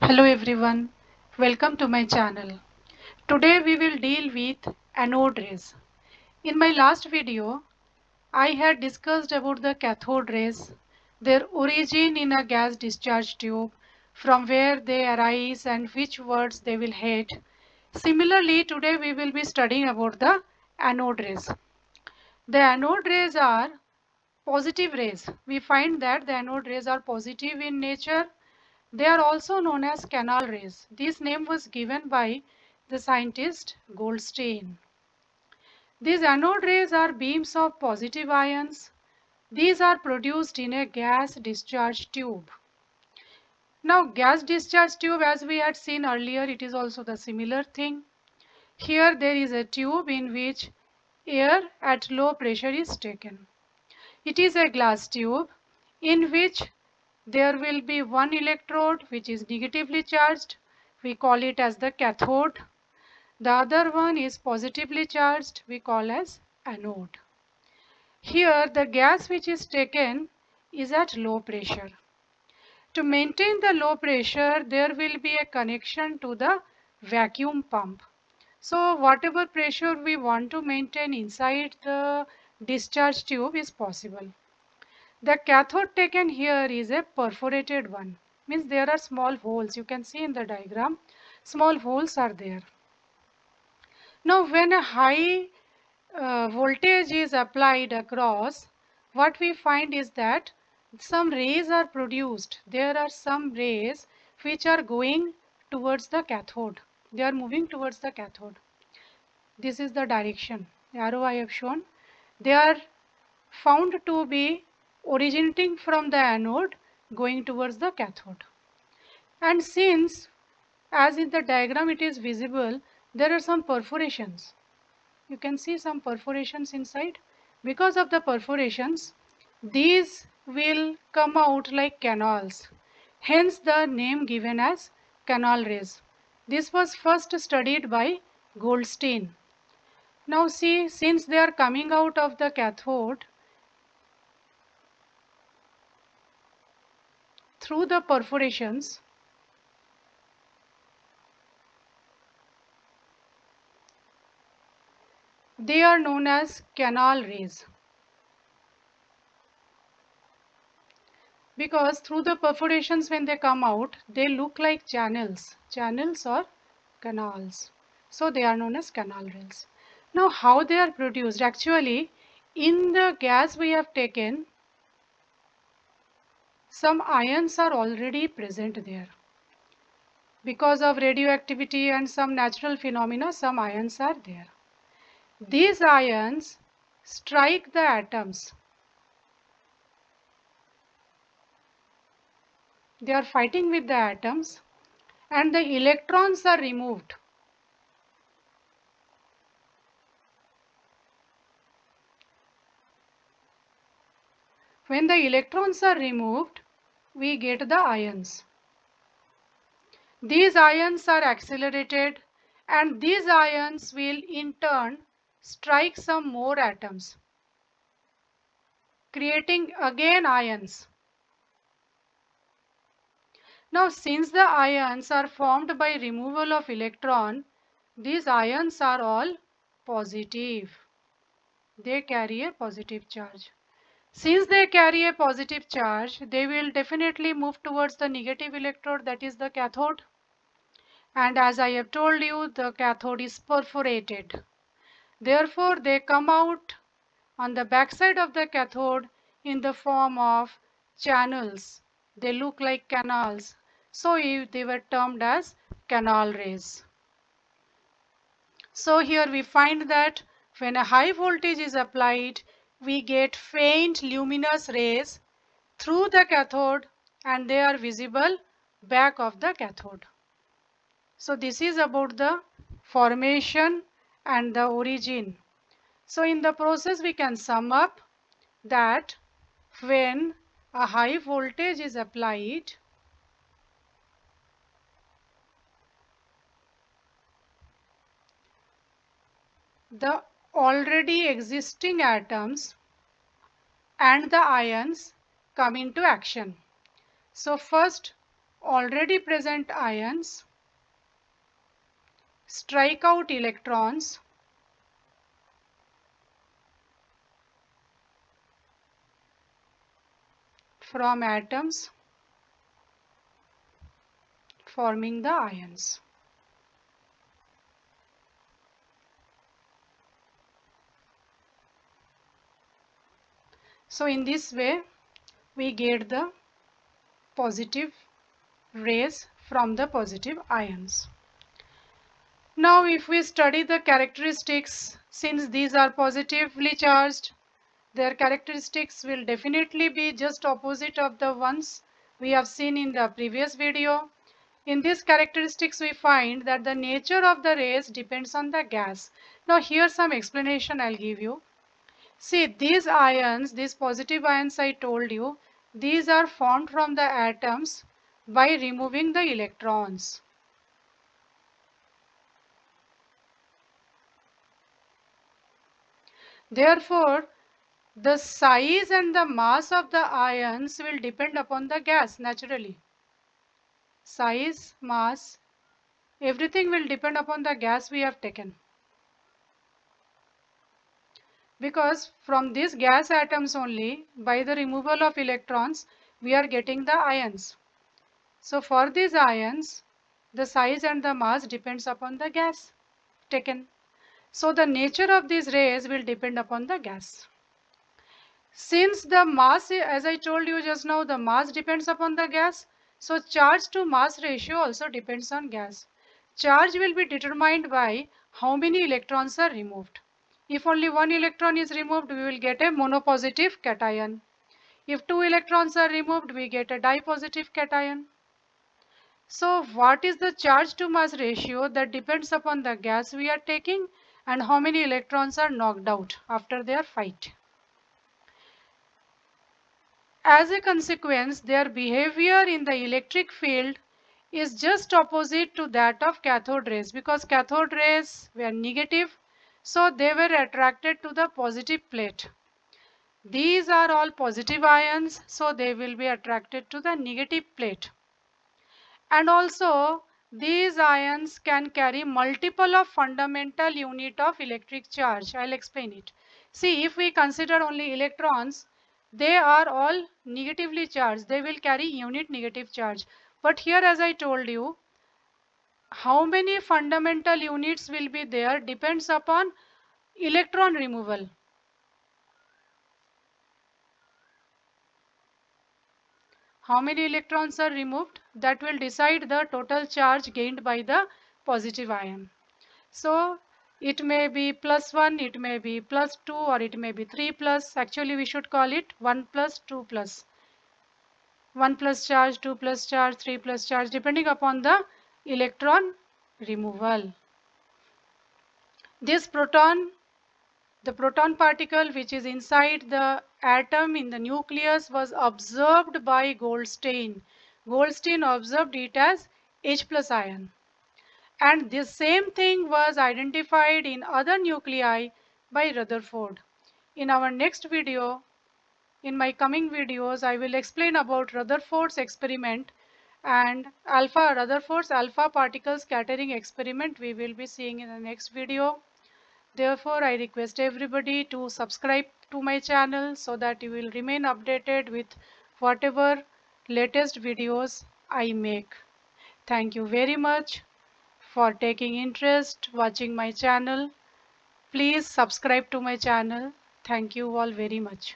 Hello everyone, welcome to my channel. Today we will deal with anode rays. In my last video, I had discussed about the cathode rays, their origin in a gas discharge tube, from where they arise and which words they will head. Similarly, today we will be studying about the anode rays. The anode rays are positive rays. We find that the anode rays are positive in nature. They are also known as canal rays. This name was given by the scientist Goldstein. These anode rays are beams of positive ions. These are produced in a gas discharge tube. Now, gas discharge tube, as we had seen earlier, it is also the similar thing. Here there is a tube in which air at low pressure is taken. It is a glass tube in which there will be one electrode which is negatively charged. We call it as the cathode. The other one is positively charged. We call as anode. Here the gas which is taken is at low pressure. To maintain the low pressure, there will be a connection to the vacuum pump. So whatever pressure we want to maintain inside the discharge tube is possible. The cathode taken here is a perforated one. Means there are small holes. You can see in the diagram, small holes are there. Now when a high voltage is applied across, what we find is that some rays are produced. There are some rays which are going towards the cathode. They are moving towards the cathode. This is the direction, the arrow I have shown. They are found to be originating from the anode going towards the cathode. And since, as in the diagram it is visible, there are some perforations. You can see some perforations inside. Because of the perforations, these will come out like canals. Hence the name given as canal rays. This was first studied by Goldstein. Now see, since they are coming out of the cathode through the perforations, they are known as canal rays. Because through the perforations when they come out, they look like channels or canals. So they are known as canal rays. Now how they are produced? Actually, in the gas we have taken, some ions are already present there. Because of radioactivity and some natural phenomena, some ions are there. These ions strike the atoms. They are fighting with the atoms and the electrons are removed. When the electrons are removed, we get the ions. These ions are accelerated and these ions will in turn strike some more atoms, creating again ions. Now since the ions are formed by removal of electron, these ions are all positive. They carry a positive charge. Since they carry a positive charge, they will definitely move towards the negative electrode, that is the cathode. And as I have told you, the cathode is perforated. Therefore, they come out on the backside of the cathode in the form of channels. They look like canals. So they were termed as canal rays. So here we find that when a high voltage is applied, we get faint luminous rays through the cathode and they are visible back of the cathode. So this is about the formation and the origin. So in the process we can sum up that when a high voltage is applied, the already existing atoms and the ions come into action. So first already present ions strike out electrons from atoms forming the ions. So in this way we get the positive rays from the positive ions. Now if we study the characteristics, since these are positively charged, their characteristics will definitely be just opposite of the ones we have seen in the previous video. In these characteristics we find that the nature of the rays depends on the gas. Now here some explanation I'll give you. See, these ions, these positive ions I told you, these are formed from the atoms by removing the electrons. Therefore, the size and the mass of the ions will depend upon the gas naturally. Size, mass, everything will depend upon the gas we have taken. Because from these gas atoms only, by the removal of electrons, we are getting the ions. So for these ions, the size and the mass depends upon the gas taken. So the nature of these rays will depend upon the gas. Since the mass, as I told you just now, the mass depends upon the gas. So charge to mass ratio also depends on gas. Charge will be determined by how many electrons are removed. If only one electron is removed, we will get a monopositive cation. If two electrons are removed, we get a dipositive cation. So what is the charge to mass ratio? That depends upon the gas we are taking and how many electrons are knocked out after their fight. As a consequence, their behavior in the electric field is just opposite to that of cathode rays, because cathode rays were negative, so they were attracted to the positive plate. These are all positive ions, so they will be attracted to the negative plate. And also these ions can carry multiple of fundamental unit of electric charge. I'll explain it. See, if we consider only electrons, they are all negatively charged. They will carry unit negative charge. But here, as I told you, how many fundamental units will be there depends upon electron removal. How many electrons are removed? That will decide the total charge gained by the positive ion. So it may be +1, it may be +2, or it may be 3 plus. Actually we should call it 1 plus 2 plus. 1 plus charge, 2 plus charge, 3 plus charge, depending upon the electron removal. This proton, the proton particle which is inside the atom in the nucleus, was observed by Goldstein. Goldstein observed it as H plus ion. And this same thing was identified in other nuclei by Rutherford. In our next video, in my coming videos, I will explain about Rutherford's experiment and Rutherford's alpha particle scattering experiment we will be seeing in the next video. Therefore, I request everybody to subscribe to my channel so that you will remain updated with whatever latest videos I make. Thank you very much for taking interest watching my channel. Please subscribe to my channel. Thank you all very much.